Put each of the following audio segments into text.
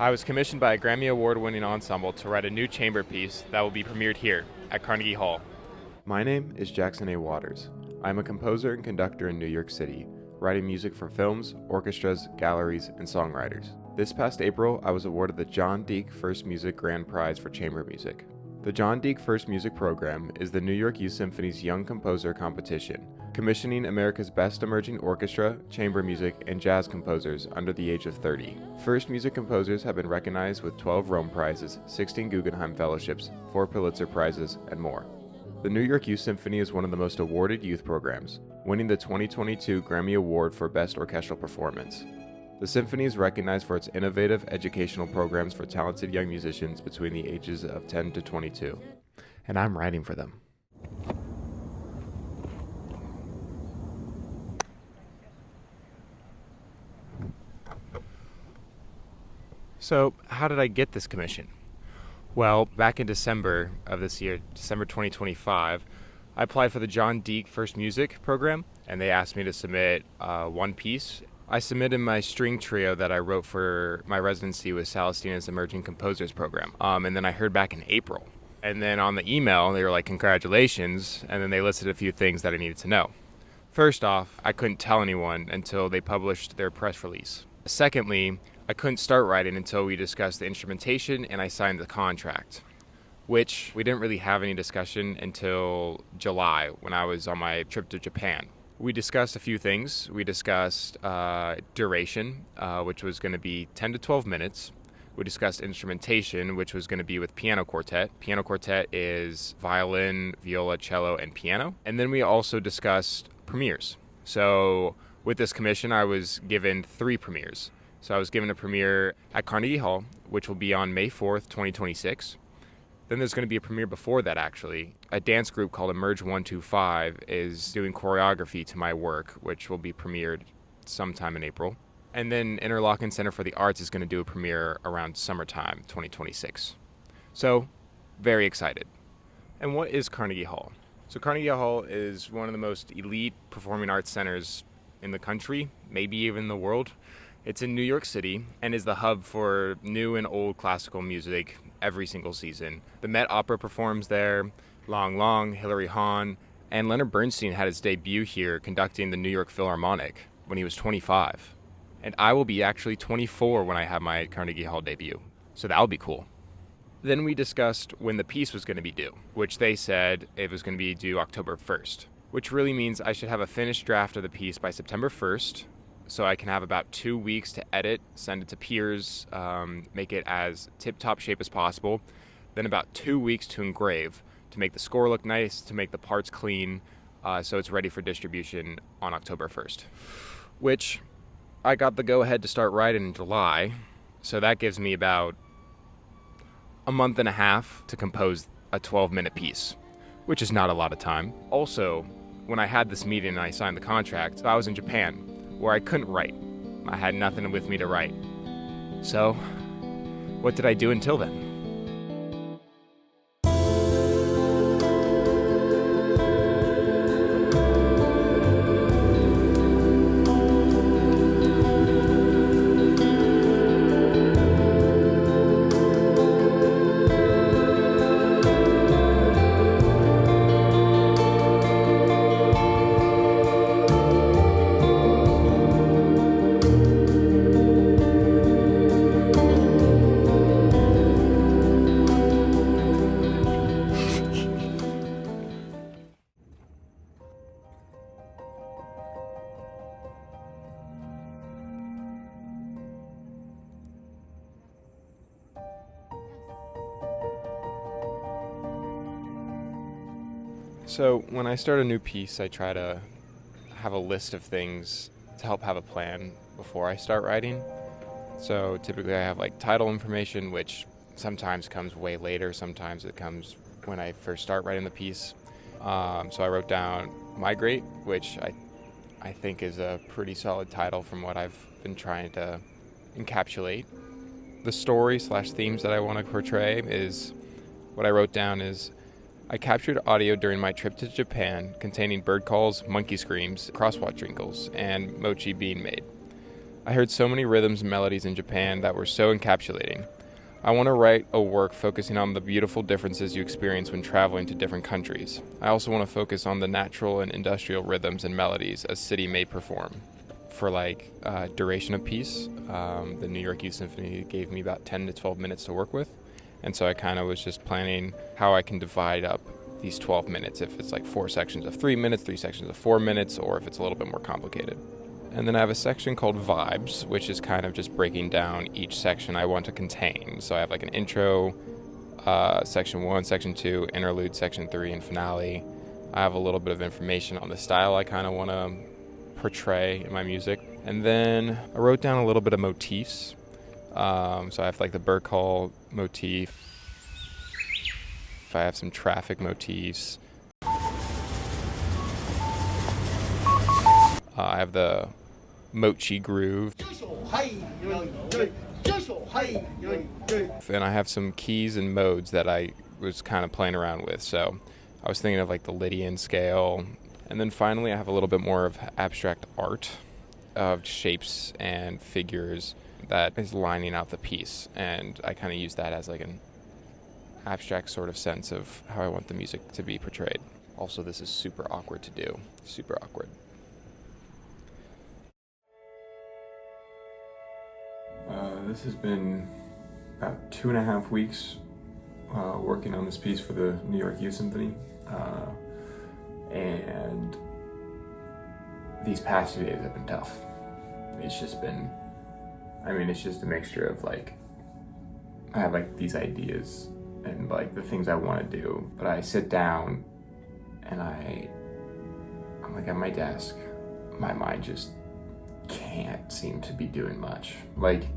I was commissioned by a Grammy Award-winning ensemble to write a new chamber piece that will be premiered here at Carnegie Hall. My name is Jackson A. Waters. I'm a composer and conductor in New York City, writing music for films, orchestras, galleries, and songwriters. This past April, I was awarded the John Deak First Music Grand Prize for Chamber Music. The John Deak First Music Program is the New York Youth Symphony's Young Composer Competition, commissioning America's best emerging orchestra, chamber music, and jazz composers under the age of 30. First music composers have been recognized with 12 Rome Prizes, 16 Guggenheim Fellowships, 4 Pulitzer Prizes, and more. The New York Youth Symphony is one of the most awarded youth programs, winning the 2022 Grammy Award for Best Orchestral Performance. The Symphony is recognized for its innovative educational programs for talented young musicians between the ages of 10 to 22. And I'm writing for them. So, how did I get this commission? Well, back in December of this year, December 2025, I applied for the John Deak First Music program, and they asked me to submit one piece. I submitted my string trio that I wrote for my residency with Celestina's Emerging Composers program, and then I heard back in April. And then on the email, they were like, congratulations, and then they listed a few things that I needed to know. First off, I couldn't tell anyone until they published their press release. Secondly, I couldn't start writing until we discussed the instrumentation and I signed the contract, which we didn't really have any discussion until July when I was on my trip to Japan. We discussed a few things. We discussed duration, which was going to be 10 to 12 minutes. We discussed instrumentation, which was going to be with piano quartet. Piano quartet is violin, viola, cello, and piano. And then we also discussed premieres. So with this commission, I was given 3 premieres. So I was given a premiere at Carnegie Hall, which will be on May 4th, 2026. Then there's going to be a premiere before that, actually. A dance group called Emerge 125 is doing choreography to my work, which will be premiered sometime in April. And then Interlochen Center for the Arts is going to do a premiere around summertime 2026. So, very excited. And what is Carnegie Hall? So Carnegie Hall is one of the most elite performing arts centers in the country, maybe even the world. It's in New York City and is the hub for new and old classical music every single season. The Met Opera performs there, Lang Lang, Hilary Hahn, and Leonard Bernstein had his debut here conducting the New York Philharmonic when he was 25. And I will be actually 24 when I have my Carnegie Hall debut, so that'll be cool. Then we discussed when the piece was going to be due, which they said it was going to be due October 1st, which really means I should have a finished draft of the piece by September 1st, so I can have about 2 weeks to edit, send it to peers, make it as tip-top shape as possible. Then about 2 weeks to engrave, to make the score look nice, to make the parts clean, so it's ready for distribution on October 1st. Which I got the go-ahead to start writing in July, so that gives me about a month and a half to compose a 12-minute piece, which is not a lot of time. Also, when I had this meeting and I signed the contract, I was in Japan, where I couldn't write. I had nothing with me to write. So, what did I do until then? So when I start a new piece, I try to have a list of things to help have a plan before I start writing. So typically I have like title information, which sometimes comes way later. Sometimes it comes when I first start writing the piece. So I wrote down Migrate, which I think is a pretty solid title from what I've been trying to encapsulate. The story/themes that I want to portray is, what I wrote down is, I captured audio during my trip to Japan containing bird calls, monkey screams, crosswalk jingles, and mochi being made. I heard so many rhythms and melodies in Japan that were so encapsulating. I want to write a work focusing on the beautiful differences you experience when traveling to different countries. I also want to focus on the natural and industrial rhythms and melodies a city may perform. For duration of piece, the New York Youth Symphony gave me about 10 to 12 minutes to work with. And so I kind of was just planning how I can divide up these 12 minutes, if it's like 4 sections of 3 minutes, 3 sections of 4 minutes, or if it's a little bit more complicated. And then I have a section called Vibes, which is kind of just breaking down each section I want to contain. So I have like an intro, section 1, section 2, interlude, section 3, and finale. I have a little bit of information on the style I kind of want to portray in my music. And then I wrote down a little bit of motifs. So I have like the bird call motif. I have some traffic motifs. I have the mochi groove. And I have some keys and modes that I was kind of playing around with. So I was thinking of like the Lydian scale. And then finally I have a little bit more of abstract art of shapes and figures that is lining out the piece. And I kind of use that as like an abstract sort of sense of how I want the music to be portrayed. Also, this is super awkward to do. Super awkward. This has been about 2.5 weeks working on this piece for the New York Youth Symphony. And these past 2 days have been tough. It's just a mixture of like, I have like these ideas and like the things I want to do, but I sit down and I'm like at my desk, my mind just can't seem to be doing much. Like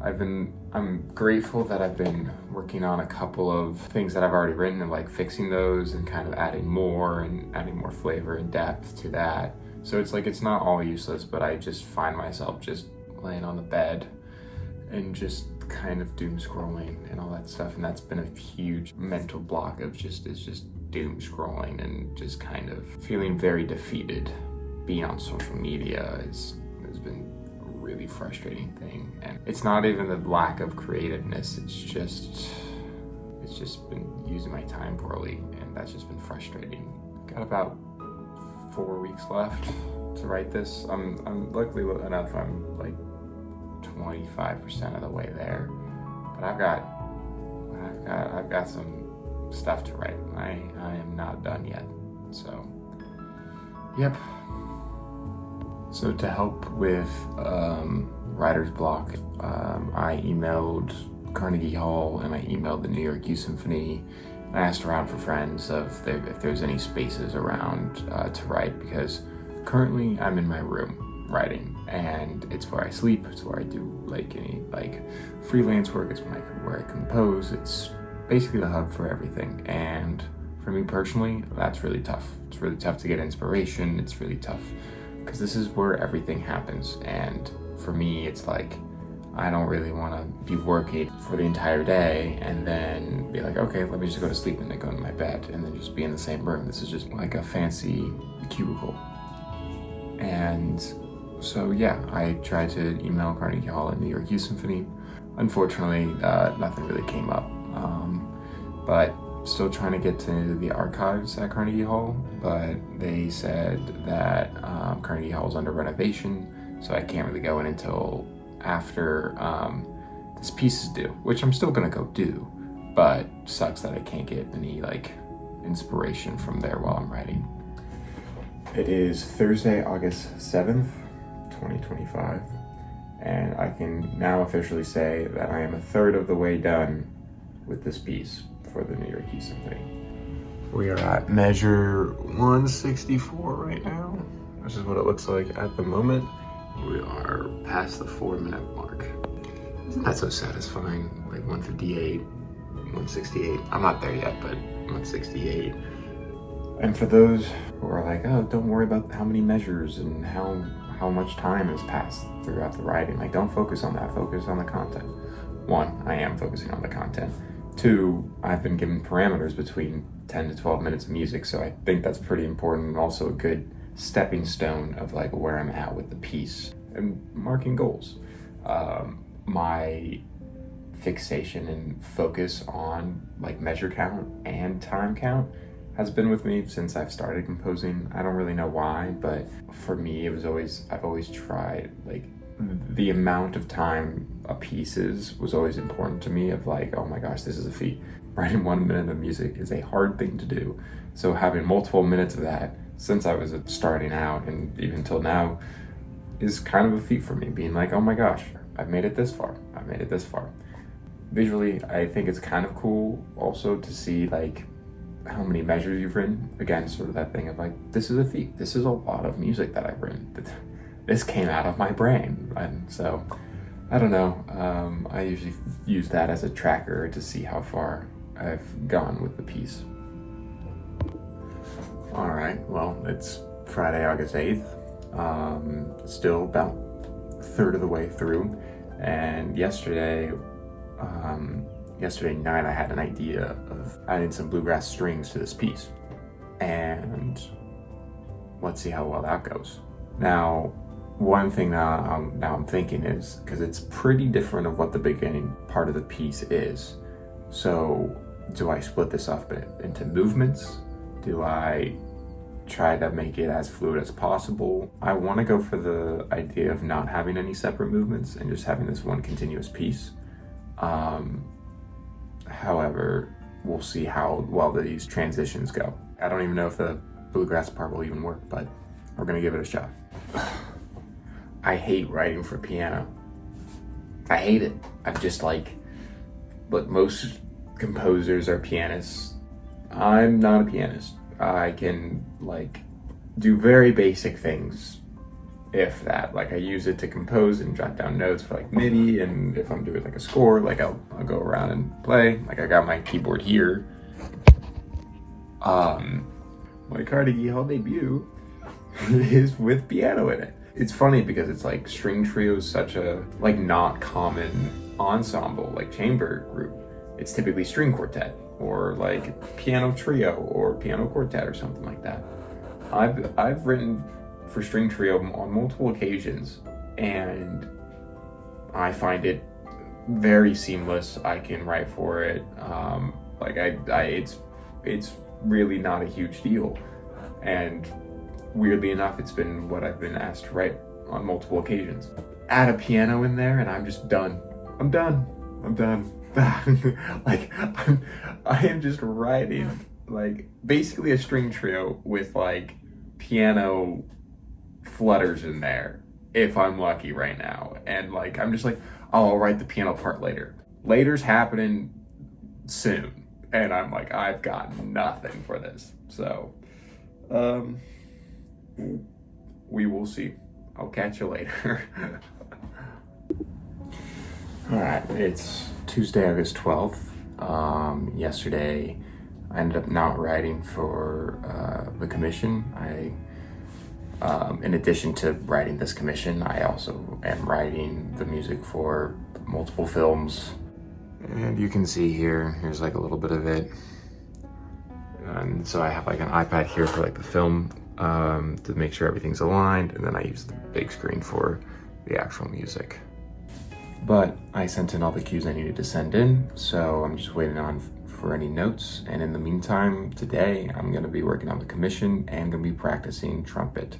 I'm grateful that I've been working on a couple of things that I've already written and like fixing those and kind of adding more flavor and depth to that. So it's like, it's not all useless, but I just find myself just laying on the bed and just kind of doom scrolling and all that stuff. And that's been a huge mental block of just doom scrolling and just kind of feeling very defeated. Being on social media has been a really frustrating thing. And it's not even the lack of creativeness, it's just been using my time poorly, and that's just been frustrating. Got about 4 weeks left to write this. I'm luckily enough, I'm like 25% of the way there, but I've got some stuff to write. I am not done yet. So, yep. So to help with writer's block, I emailed Carnegie Hall and I emailed the New York Youth Symphony. I asked around for friends if there's any spaces around to write, because currently I'm in my room writing, and it's where I sleep, it's where I do like any like freelance work, it's where I compose, it's basically the hub for everything. And for me personally, that's really tough. It's really tough to get inspiration. It's really tough because this is where everything happens. And for me, it's like, I don't really want to be working for the entire day and then be like, okay, let me just go to sleep and then go to my bed and then just be in the same room. This is just like a fancy cubicle. And so yeah, I tried to email Carnegie Hall and New York Youth Symphony. Unfortunately, nothing really came up. But still trying to get to the archives at Carnegie Hall, but they said that Carnegie Hall is under renovation, so I can't really go in until after this piece is due, which I'm still gonna go do, but sucks that I can't get any like inspiration from there while I'm writing. It is Thursday, August 7th, 2025, and I can now officially say that I am a third of the way done with this piece for the New York Youth Symphony. We are at measure 164 right now. This is what it looks like at the moment. We are past the 4-minute mark. Isn't that so satisfying? Like 158, 168. I'm not there yet, but 168. And for those who are like, oh, don't worry about how many measures and how much time has passed throughout the writing. Like, don't focus on that. Focus on the content. 1, I am focusing on the content. 2, I've been given parameters between 10 to 12 minutes of music, so I think that's pretty important and also a good stepping stone of like where I'm at with the piece. and marking goals. My fixation and focus on like measure count and time count has been with me since I've started composing. I don't really know why, but for me, I've always tried, like, the amount of time a piece was always important to me, of like, oh my gosh, this is a feat. Writing 1 minute of music is a hard thing to do. So having multiple minutes of that since I was starting out and even till now is kind of a feat for me, being like, oh my gosh, I've made it this far. Visually, I think it's kind of cool also to see like how many measures you've written. Again, sort of that thing of like, this is a feat. This is a lot of music that I've written. This came out of my brain. And so, I don't know. I usually use that as a tracker to see how far I've gone with the piece. All right, well, it's Friday, August 8th. Still about a third of the way through. And yesterday night I had an idea of adding some bluegrass strings to this piece, and let's see how well that goes. Now, one thing now I'm thinking is, because it's pretty different of what the beginning part of the piece is, so do I split this up into movements? Do I try to make it as fluid as possible? I want to go for the idea of not having any separate movements and just having this one continuous piece. However, we'll see how well these transitions go. I don't even know if the bluegrass part will even work, but we're gonna give it a shot. I hate writing for piano. I hate it. I'm just like, but most composers are pianists. I'm not a pianist. I can like do very basic things, if that. Like I use it to compose and jot down notes for like MIDI, and if I'm doing like a score, like I'll go around and play. Like I got my keyboard here. My Carnegie Hall debut is with piano in it. It's funny because it's like string trio is such a like not common ensemble, like chamber group. It's typically string quartet or like piano trio or piano quartet or something like that. I've written for string trio on multiple occasions, and I find it very seamless. I can write for it. It's really not a huge deal, and weirdly enough, it's been what I've been asked to write on multiple occasions. Add a piano in there, and I'm just done. I'm done. Like I am just writing like basically a string trio with like piano flutters in there if I'm lucky right now, and like I'm just like, oh, I'll write the piano part later's happening soon, and I'm like, I've got nothing for this, so we will see. I'll catch you later. All right, it's Tuesday, August 12th. Yesterday I ended up not writing for the commission. In addition to writing this commission, I also am writing the music for multiple films. And you can see here's like a little bit of it. And so I have like an iPad here for like the film to make sure everything's aligned. And then I use the big screen for the actual music. But I sent in all the cues I needed to send in, so I'm just waiting on for any notes. And in the meantime, today I'm gonna be working on the commission and gonna be practicing trumpet.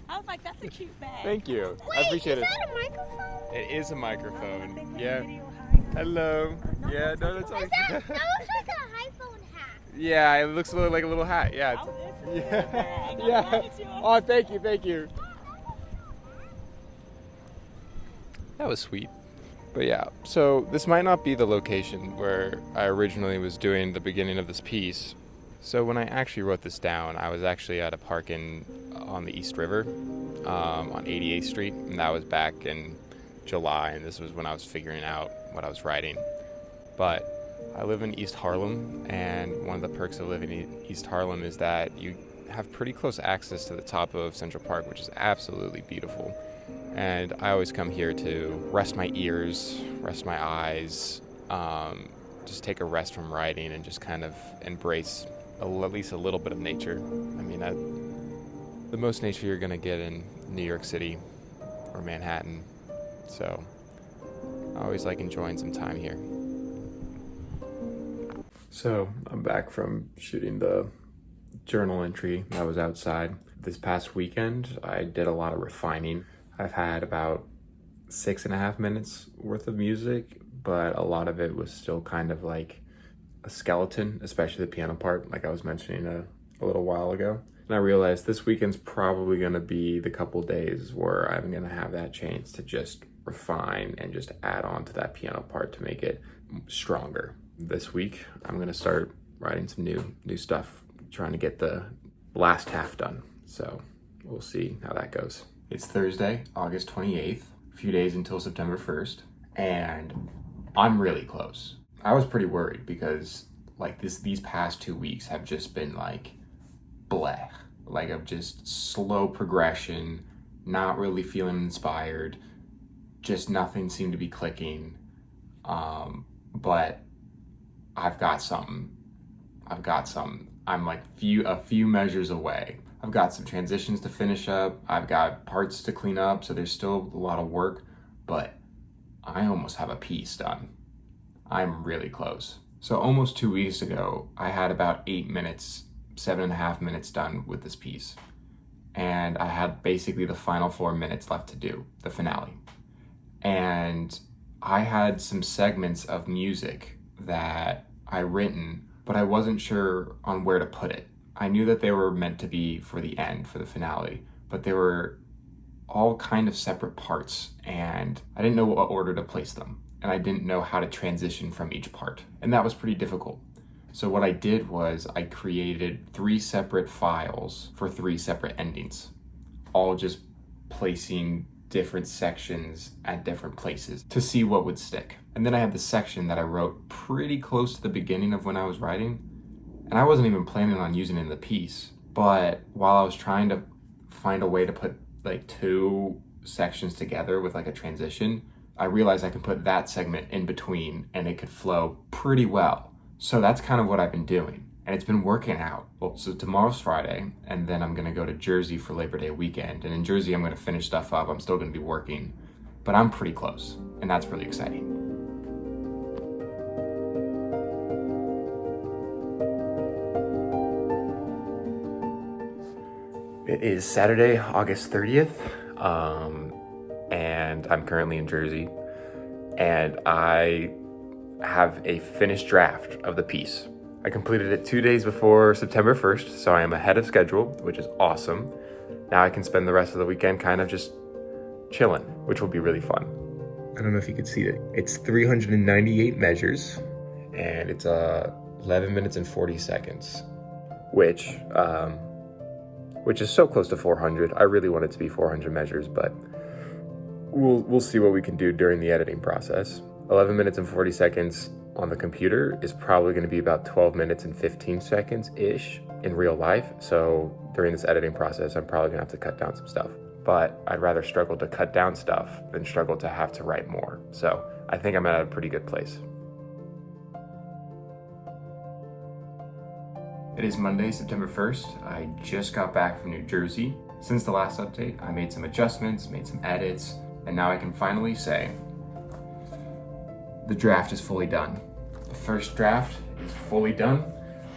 I was like, that's a cute bag. Thank you. Wait, I appreciate it. Is that a microphone? It is a microphone. They made Yeah. a video hiding. Hello. Yeah, no, that's all. That looks like an iPhone hat. Yeah, it looks like a little hat. Yeah. I was interested in Yeah. that bag. I Yeah. wanted to. Oh, thank you. That was sweet. But yeah, so this might not be the location where I originally was doing the beginning of this piece. So when I actually wrote this down, I was actually at a park on the East River, on 88th Street, and that was back in July, and this was when I was figuring out what I was writing. But I live in East Harlem, and one of the perks of living in East Harlem is that you have pretty close access to the top of Central Park, which is absolutely beautiful. And I always come here to rest my ears, rest my eyes, just take a rest from writing and just kind of embrace at least a little bit of nature. I mean, the most nature you're gonna get in New York City or Manhattan, so I always like enjoying some time here. So I'm back from shooting the journal entry that was outside. This past weekend, I did a lot of refining. I've had about 6.5 minutes worth of music, but a lot of it was still kind of like a skeleton, especially the piano part, like I was mentioning a little while ago. And I realized this weekend's probably gonna be the couple days where I'm gonna have that chance to just refine and just add on to that piano part to make it stronger. This week, I'm gonna start writing some new stuff, trying to get the last half done. So we'll see how that goes. It's Thursday, August 28th, a few days until September 1st, and I'm really close. I was pretty worried because like these past 2 weeks have just been like bleh, like of just slow progression, not really feeling inspired, just nothing seemed to be clicking. But I've got something. I'm like a few measures away. I've got some transitions to finish up. I've got parts to clean up, so there's still a lot of work, but I almost have a piece done. I'm really close. So almost 2 weeks ago, I had about 8 minutes, 7.5 minutes done with this piece. And I had basically the final 4 minutes left to do, the finale. And I had some segments of music that I written, but I wasn't sure on where to put it. I knew that they were meant to be for the end, for the finale, but they were all kind of separate parts, and I didn't know what order to place them, and I didn't know how to transition from each part, and that was pretty difficult. So what I did was I created 3 separate files for 3 separate endings, all just placing different sections at different places to see what would stick. And then I had the section that I wrote pretty close to the beginning of when I was writing, and I wasn't even planning on using it in the piece. But while I was trying to find a way to put like 2 sections together with like a transition, I realized I could put that segment in between and it could flow pretty well. So that's kind of what I've been doing, and it's been working out. Well, so tomorrow's Friday, and then I'm gonna go to Jersey for Labor Day weekend. And in Jersey, I'm gonna finish stuff up. I'm still gonna be working, but I'm pretty close, and that's really exciting. It is Saturday, August 30th, and I'm currently in Jersey, and I have a finished draft of the piece. I completed it 2 days before September 1st, so I am ahead of schedule, which is awesome. Now I can spend the rest of the weekend kind of just chilling, which will be really fun. I don't know if you can see it. It's 398 measures, and it's 11 minutes and 40 seconds, which is so close to 400. I really want it to be 400 measures, but we'll see what we can do during the editing process. 11 minutes and 40 seconds on the computer is probably going to be about 12 minutes and 15 seconds-ish in real life. So during this editing process, I'm probably going to have to cut down some stuff. But I'd rather struggle to cut down stuff than struggle to have to write more. So I think I'm at a pretty good place. It is Monday, September 1st. I just got back from New Jersey. Since the last update, I made some adjustments, made some edits, and now I can finally say the draft is fully done. The first draft is fully done.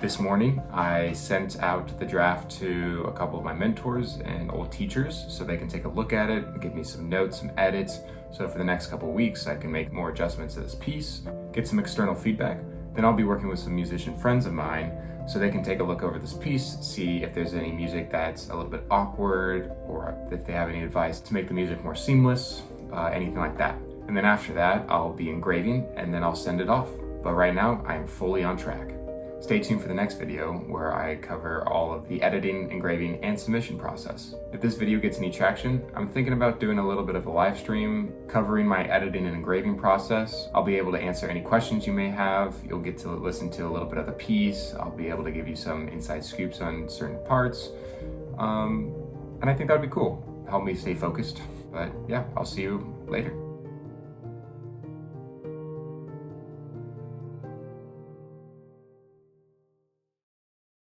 This morning, I sent out the draft to a couple of my mentors and old teachers so they can take a look at it and give me some notes, some edits. So for the next couple of weeks, I can make more adjustments to this piece, get some external feedback. Then I'll be working with some musician friends of mine so they can take a look over this piece, see if there's any music that's a little bit awkward, or if they have any advice to make the music more seamless, anything like that. And then after that, I'll be engraving and then I'll send it off. But right now, I am fully on track. Stay tuned for the next video where I cover all of the editing, engraving, and submission process. If this video gets any traction, I'm thinking about doing a little bit of a live stream covering my editing and engraving process. I'll be able to answer any questions you may have. You'll get to listen to a little bit of the piece. I'll be able to give you some inside scoops on certain parts. And I think that'd be cool. Help me stay focused. But yeah, I'll see you later.